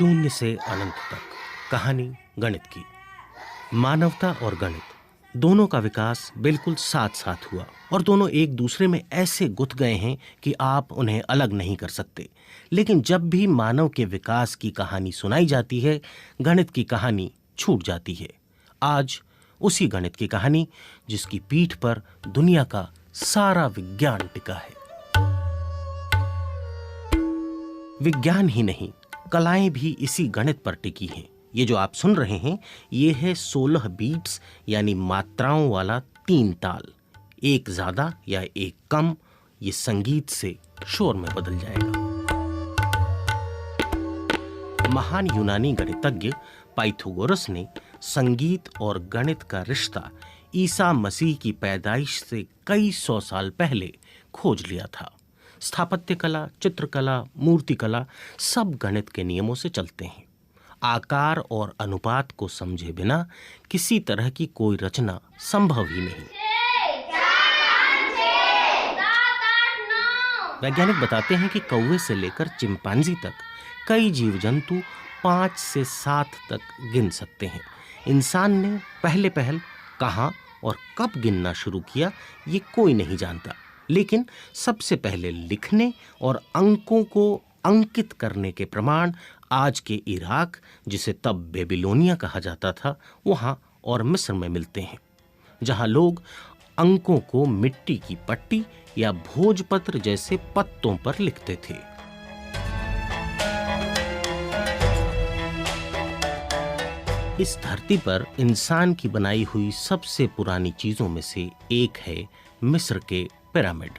शून्य से अनंत तक कहानी गणित की। मानवता और गणित दोनों का विकास बिल्कुल साथ साथ हुआ और दोनों एक दूसरे में ऐसे गुथ गए हैं कि आप उन्हें अलग नहीं कर सकते। लेकिन जब भी मानव के विकास की कहानी सुनाई जाती है, गणित की कहानी छूट जाती है। आज उसी गणित की कहानी जिसकी पीठ पर दुनिया का सारा विज्ञान टिका है। विज्ञान ही नहीं, कलाएं भी इसी गणित पर टिकी हैं। ये जो आप सुन रहे हैं, ये है 16 बीट्स यानी मात्राओं वाला 3 ताल। एक ज्यादा या एक कम, ये संगीत से शोर में बदल जाएगा। महान यूनानी गणितज्ञ पाइथागोरस ने संगीत और गणित का रिश्ता ईसा मसीह की पैदाइश से कई सौ साल पहले खोज लिया था। स्थापत्य कला, चित्रकला, मूर्तिकला सब गणित के नियमों से चलते हैं। आकार और अनुपात को समझे बिना किसी तरह की कोई रचना संभव ही नहीं। वैज्ञानिक बताते हैं कि कौवे से लेकर चिंपांजी तक कई जीव जंतु 5 से 7 तक गिन सकते हैं। इंसान ने पहले कहां और कब गिनना शुरू किया, ये कोई नहीं जानता। लेकिन सबसे पहले लिखने और अंकों को अंकित करने के प्रमाण आज के इराक, जिसे तब बेबीलोनिया कहा जाता था, वहां और मिस्र में मिलते हैं, जहां लोग अंकों को मिट्टी की पट्टी या भोजपत्र जैसे पत्तों पर लिखते थे। इस धरती पर इंसान की बनाई हुई सबसे पुरानी चीजों में से एक है मिस्र के पिरामिड।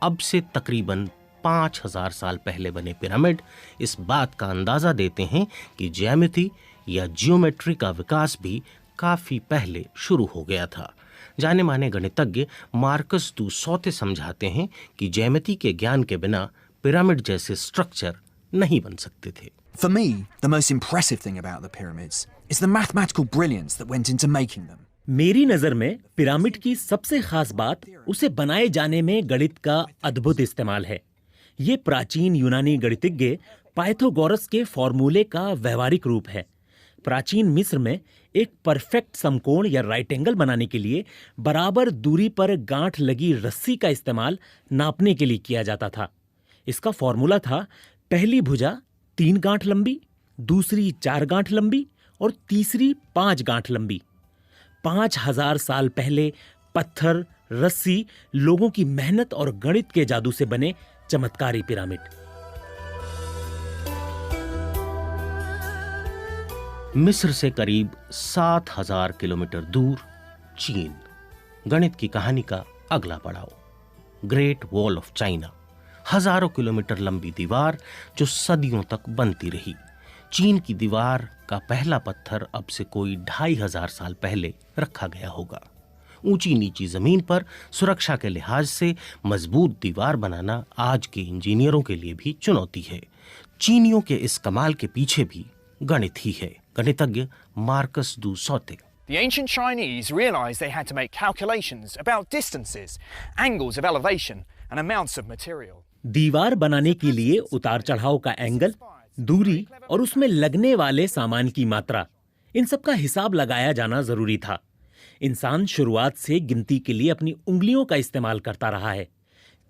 अब से तकरीबन 5000 साल पहले बने पिरामिड इस बात का अंदाजा देते हैं कि ज्यामिति या जियोमेट्री का विकास भी काफी पहले शुरू हो गया था। जाने माने गणितज्ञ मार्कस दू सौते समझाते हैं कि ज्यामिति के ज्ञान के बिना पिरामिड जैसे स्ट्रक्चर नहीं बन सकते थे। For me, the most impressive thing about the pyramids is the mathematical brilliance that went into making them. मेरी नजर में पिरामिड की सबसे खास बात उसे बनाए जाने में गणित का अद्भुत इस्तेमाल है। ये प्राचीन यूनानी गणितज्ञ पाइथागोरस के फॉर्मूले का व्यवहारिक रूप है। प्राचीन मिस्र में एक परफेक्ट समकोण या राइट एंगल बनाने के लिए बराबर दूरी पर गांठ लगी रस्सी का इस्तेमाल नापने के लिए किया जाता था। इसका फॉर्मूला था, पहली भुजा 3 गांठ लंबी, दूसरी 4 गांठ लंबी और तीसरी 5 गांठ लंबी। 5000 साल पहले पत्थर, रस्सी, लोगों की मेहनत और गणित के जादू से बने चमत्कारी पिरामिड। मिस्र से करीब 7000 किलोमीटर दूर चीन। गणित की कहानी का अगला पड़ाव, ग्रेट वॉल ऑफ चाइना। हजारों किलोमीटर लंबी दीवार जो सदियों तक बनती रही। चीन की दीवार का पहला पत्थर अब से कोई 2500 साल पहले रखा गया होगा। ऊंची नीची जमीन पर सुरक्षा के लिहाज से मजबूत दीवार बनाना आज के इंजीनियरों के लिए भी चुनौती है। चीनियों के इस कमाल के पीछे भी गणित ही है। गणितज्ञ मार्कस दू saute. The ancient Chinese realized they had to make calculations about distances, angles of elevation, and amounts of material. दीवार बनाने के लिए उतार चढ़ाव का एंगल, दूरी और उसमें लगने वाले सामान की मात्रा, इन सब का हिसाब लगाया जाना जरूरी था। इंसान शुरुआत से गिनती के लिए अपनी उंगलियों का इस्तेमाल करता रहा है।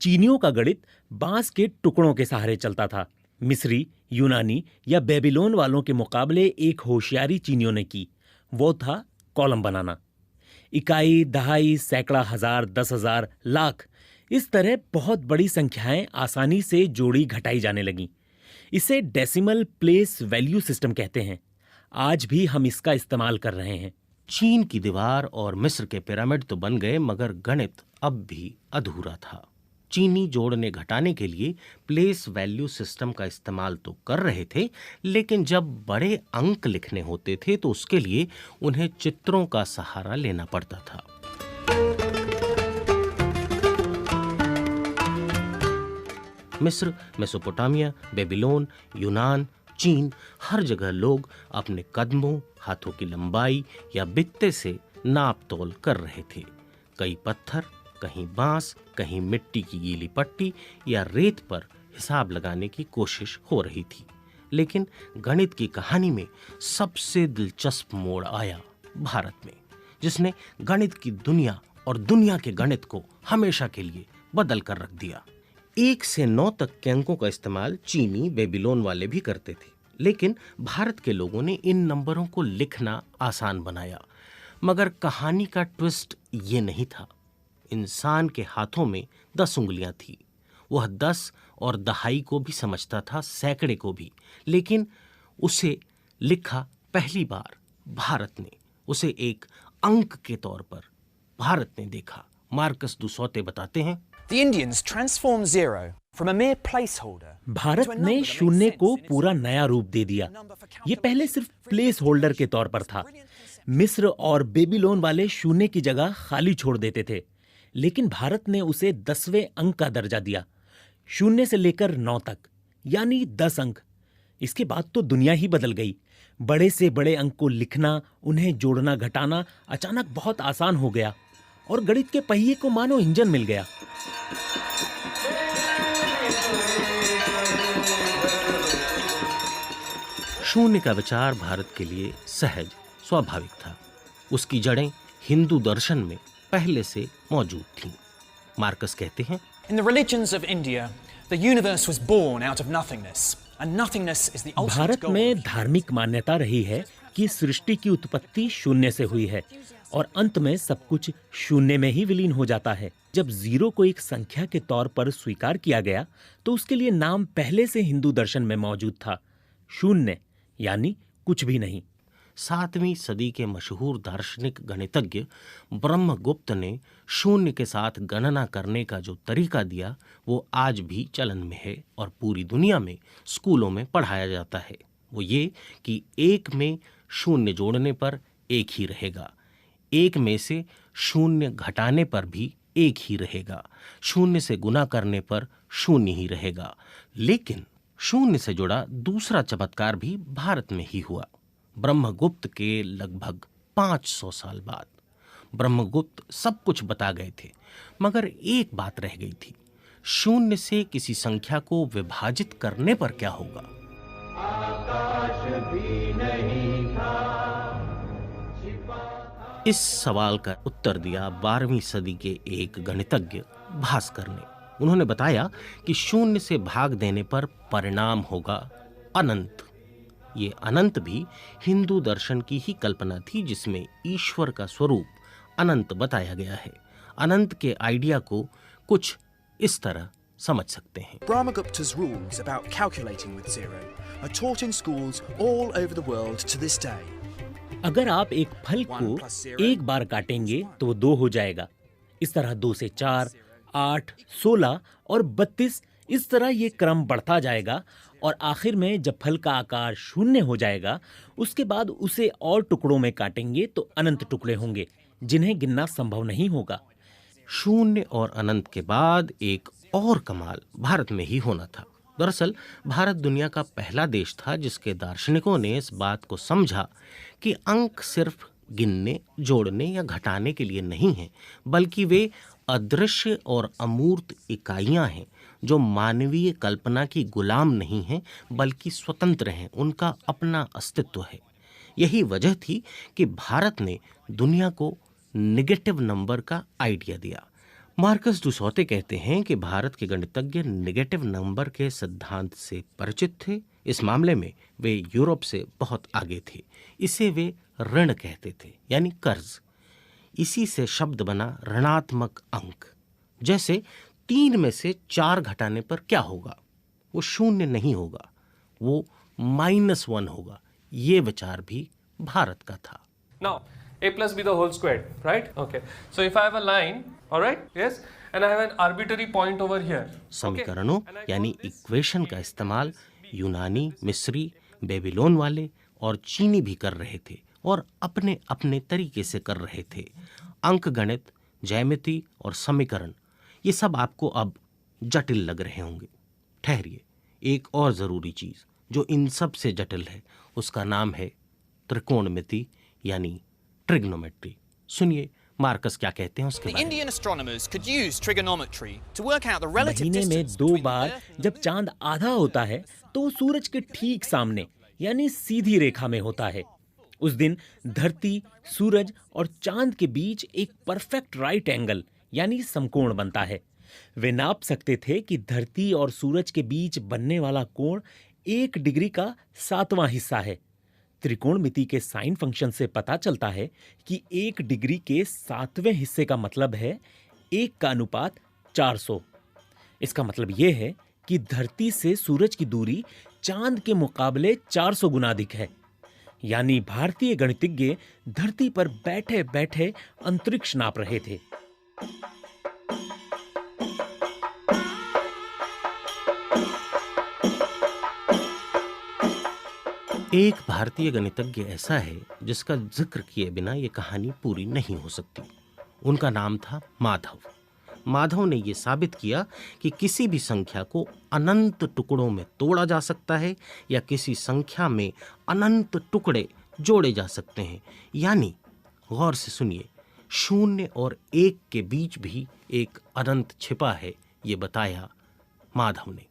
चीनियों का गणित बांस के टुकड़ों के सहारे चलता था। मिस्री, यूनानी या बेबीलोन वालों के मुकाबले एक होशियारी चीनियों ने की, वो था कॉलम बनाना। इकाई, दहाई, सैकड़ा, हजार, 10,000, लाख, इस तरह बहुत बड़ी संख्याएं आसानी से जोड़ी घटाई जाने लगीं। इसे डेसिमल प्लेस वैल्यू सिस्टम कहते हैं। आज भी हम इसका इस्तेमाल कर रहे हैं। चीन की दीवार और मिस्र के पिरामिड तो बन गए, मगर गणित अब भी अधूरा था। चीनी जोड़ने घटाने के लिए प्लेस वैल्यू सिस्टम का इस्तेमाल तो कर रहे थे, लेकिन जब बड़े अंक लिखने होते थे तो उसके लिए उन्हें चित्रों का सहारा लेना पड़ता था। मिस्र, मेसोपोटामिया, बेबीलोन, यूनान, चीन, हर जगह लोग अपने कदमों, हाथों की लंबाई या बित्ते से नाप तोल कर रहे थे। कई पत्थर, कहीं बांस, कहीं मिट्टी की गीली पट्टी या रेत पर हिसाब लगाने की कोशिश हो रही थी। लेकिन गणित की कहानी में सबसे दिलचस्प मोड़ आया भारत में, जिसने गणित की दुनिया और दुनिया के गणित को हमेशा के लिए बदल कर रख दिया। 1 से 9 तक के अंकों का इस्तेमाल चीनी बेबीलोन वाले भी करते थे, लेकिन भारत के लोगों ने इन नंबरों को लिखना आसान बनाया। मगर कहानी का ट्विस्ट ये नहीं था। इंसान के हाथों में 10 उंगलियां थी। वह 10 और दहाई को भी समझता था, सैकड़े को भी, लेकिन उसे लिखा पहली बार भारत ने, उसे एक अंक के तौर पर भारत ने देखा। मार्कस दुसौते बताते हैं, The Indians transformed zero from a mere placeholder. Bharat ने शून्य को पूरा नया रूप दे दिया। ये पहले सिर्फ प्लेस होल्डर के तौर पर था। मिस्र और बेबीलोन वाले शून्य की जगह खाली छोड़ देते थे, लेकिन भारत ने उसे 10वें अंक का दर्जा दिया, 0 से लेकर 9 तक, यानी 10 अंक। इसके बाद तो दुनिया ही बदल गई। बड़े से बड़े अंक को लिखना, उन्हें जोड़ना घटाना अचानक बहुत आसान हो गया और गणित के पहिए को मानो इंजन मिल गया। शून्य का विचार भारत के लिए सहज स्वाभाविक था। उसकी जड़ें हिंदू दर्शन में पहले से मौजूद थीं। मार्कस कहते हैं, In the religions of India, the universe was born out of nothingness, and nothingness is the ultimate Bharat goal. में धार्मिक मान्यता रही है कि सृष्टि की उत्पत्ति शून्य से हुई है और अंत में सब कुछ शून्य में ही विलीन हो जाता है। जब जीरो को एक संख्या के तौर पर स्वीकार किया गया तो उसके लिए नाम पहले से हिंदू दर्शन में मौजूद था, शून्य, यानी कुछ भी नहीं। 7वीं सदी के मशहूर दार्शनिक गणितज्ञ ब्रह्मगुप्त ने शून्य के साथ गणना करने का जो तरीका दिया वो आज भी चलन में है और पूरी दुनिया में स्कूलों में पढ़ाया जाता है। वो ये कि 1 में शून्य जोड़ने पर 1 ही रहेगा, 1 में से शून्य घटाने पर भी 1 ही रहेगा, 0 से गुना करने पर 0 ही रहेगा। लेकिन शून्य से जुड़ा दूसरा चमत्कार भी भारत में ही हुआ। ब्रह्मगुप्त के लगभग 500 साल बाद ब्रह्मगुप्त सब कुछ बता गए थे, मगर एक बात रह गई थी, 0 से किसी संख्या को विभाजित करने पर क्या होगा। इस सवाल का उत्तर दिया 12वीं सदी के एक गणितज्ञ भास्कर ने। उन्होंने बताया कि 0 से भाग देने पर परिणाम होगा अनंत। ये अनंत भी हिंदू दर्शन की ही कल्पना थी, जिसमें ईश्वर का स्वरूप अनंत बताया गया है। अनंत के आइडिया को कुछ इस तरह समझ सकते हैं। Brahmagupta's rules about calculating with zero are taught in schools all over the world to this day. अगर आप एक फल को एक बार काटेंगे तो वो 2 हो जाएगा। इस तरह 2 से 4, 8, 16 और 32, इस तरह ये क्रम बढ़ता जाएगा और आखिर में जब फल का आकार 0 हो जाएगा, उसके बाद उसे और टुकड़ों में काटेंगे तो अनंत टुकड़े होंगे जिन्हें गिनना संभव नहीं होगा। 0 और अनंत के बाद एक और कमाल भारत में ही होना था। दरअसल भारत दुनिया का पहला देश था जिसके दार्शनिकों ने इस बात को समझा कि अंक सिर्फ गिनने, जोड़ने या घटाने के लिए नहीं हैं, बल्कि वे अदृश्य और अमूर्त इकाइयां हैं जो मानवीय कल्पना की गुलाम नहीं हैं बल्कि स्वतंत्र हैं, उनका अपना अस्तित्व है। यही वजह थी कि भारत ने दुनिया को नेगेटिव नंबर का आइडिया दिया। मार्कस दुसौते कहते हैं कि भारत के गणितज्ञ नेगेटिव नंबर के सिद्धांत से परिचित थे। इस मामले में वे यूरोप से बहुत आगे थे। इसे वे ऋण कहते थे, यानी कर्ज। इसी से शब्द बना ऋणात्मक अंक। जैसे 3 में से 4 घटाने पर क्या होगा? वो 0 नहीं होगा, वो -1 होगा। ये विचार भी भारत का था। Now, a plus b the whole squared, right? Okay. So if I have a line, all right, yes, and I have an arbitrary point over here. समीकरणों यानी इक्वेशन का इस्तेमाल यूनानी, मिस्री, बेबीलोन वाले और चीनी भी कर रहे थे और अपने अपने तरीके से कर रहे थे। अंक गणित, ज्यामिति और समीकरण, ये सब आपको अब जटिल लग रहे होंगे। ठहरिए, एक और ज़रूरी चीज़ जो इन सब से जटिल है उसका नाम है त्रिकोणमिति यानी ट्रिग्नोमेट्री। सुनिए मार्कस क्या कहते हैं उसके The बारे में। Indian astronomers could use trigonometry to work out the relative महीने में distance 2 between the bar Earth and जब चांद आधा होता है तो वो सूरज के ठीक सामने यानी सीधी रेखा में होता है। उस दिन धरती, सूरज और चांद के बीच एक परफेक्ट राइट एंगल यानी समकोण बनता है। वे नाप सकते थे कि धरती और सूरज के बीच बनने वाला कोण 1 डिग्री का 7वां हिस्सा है। त्रिकोणमिति के साइन फंक्शन से पता चलता है कि 1 डिग्री के 7वें हिस्से का मतलब है 1 का अनुपात 400। इसका मतलब यह है कि धरती से सूरज की दूरी चांद के मुकाबले 400 गुना अधिक है। यानी भारतीय गणितज्ञ धरती पर बैठे बैठे अंतरिक्ष नाप रहे थे। एक भारतीय गणितज्ञ ऐसा है जिसका जिक्र किए बिना यह कहानी पूरी नहीं हो सकती। उनका नाम था माधव। माधव ने यह साबित किया कि किसी भी संख्या को अनंत टुकड़ों में तोड़ा जा सकता है या किसी संख्या में अनंत टुकड़े जोड़े जा सकते हैं। यानी गौर से सुनिए, 0 और 1 के बीच भी एक अनंत छिपा है, ये बताया माधव ने।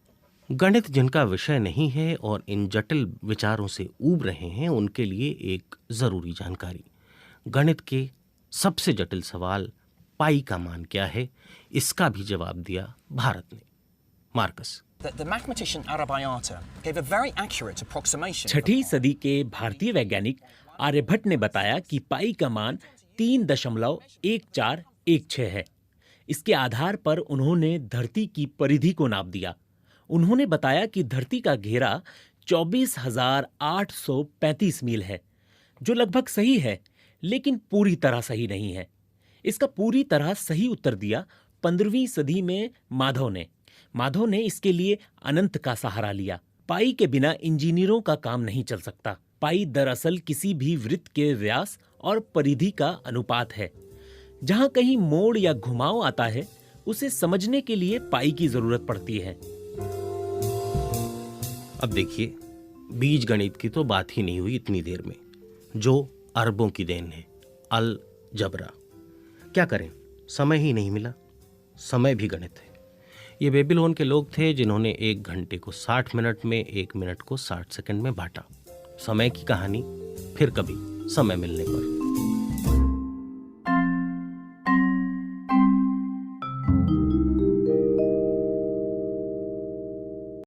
गणित जिनका विषय नहीं है और इन जटिल विचारों से ऊब रहे हैं, उनके लिए एक जरूरी जानकारी। गणित के सबसे जटिल सवाल पाई का मान क्या है, इसका भी जवाब दिया भारत ने। Marcus. The mathematician Arabayata gave a very accurate approximation. 6ठी सदी के भारतीय वैज्ञानिक आर्यभट्ट ने बताया कि पाई का मान 3.1416 है। इसके आधार पर उन्होंने धरती की परिधि को नाप दिया। उन्होंने बताया कि धरती का घेरा 24,835 मील है, जो लगभग सही है, लेकिन पूरी तरह सही नहीं है। इसका पूरी तरह सही उत्तर दिया 15वीं सदी में माधव ने। माधव ने इसके लिए अनंत का सहारा लिया। पाई के बिना इंजीनियरों का काम नहीं चल सकता। पाई दरअसल किसी भी वृत्त के व्यास और परिधि का अनुपात है। जहां कहीं मोड़ या घुमाव आता है, उसे समझने के लिए पाई की जरूरत पड़ती है। अब देखिए, बीज गणित की तो बात ही नहीं हुई इतनी देर में, जो अरबों की देन है, अल जबरा। क्या करें, समय ही नहीं मिला। समय भी गणित है। ये बेबीलोन के लोग थे जिन्होंने 1 घंटे को 60 मिनट में, 1 मिनट को 60 सेकंड में बांटा। समय की कहानी फिर कभी समय मिलने पर।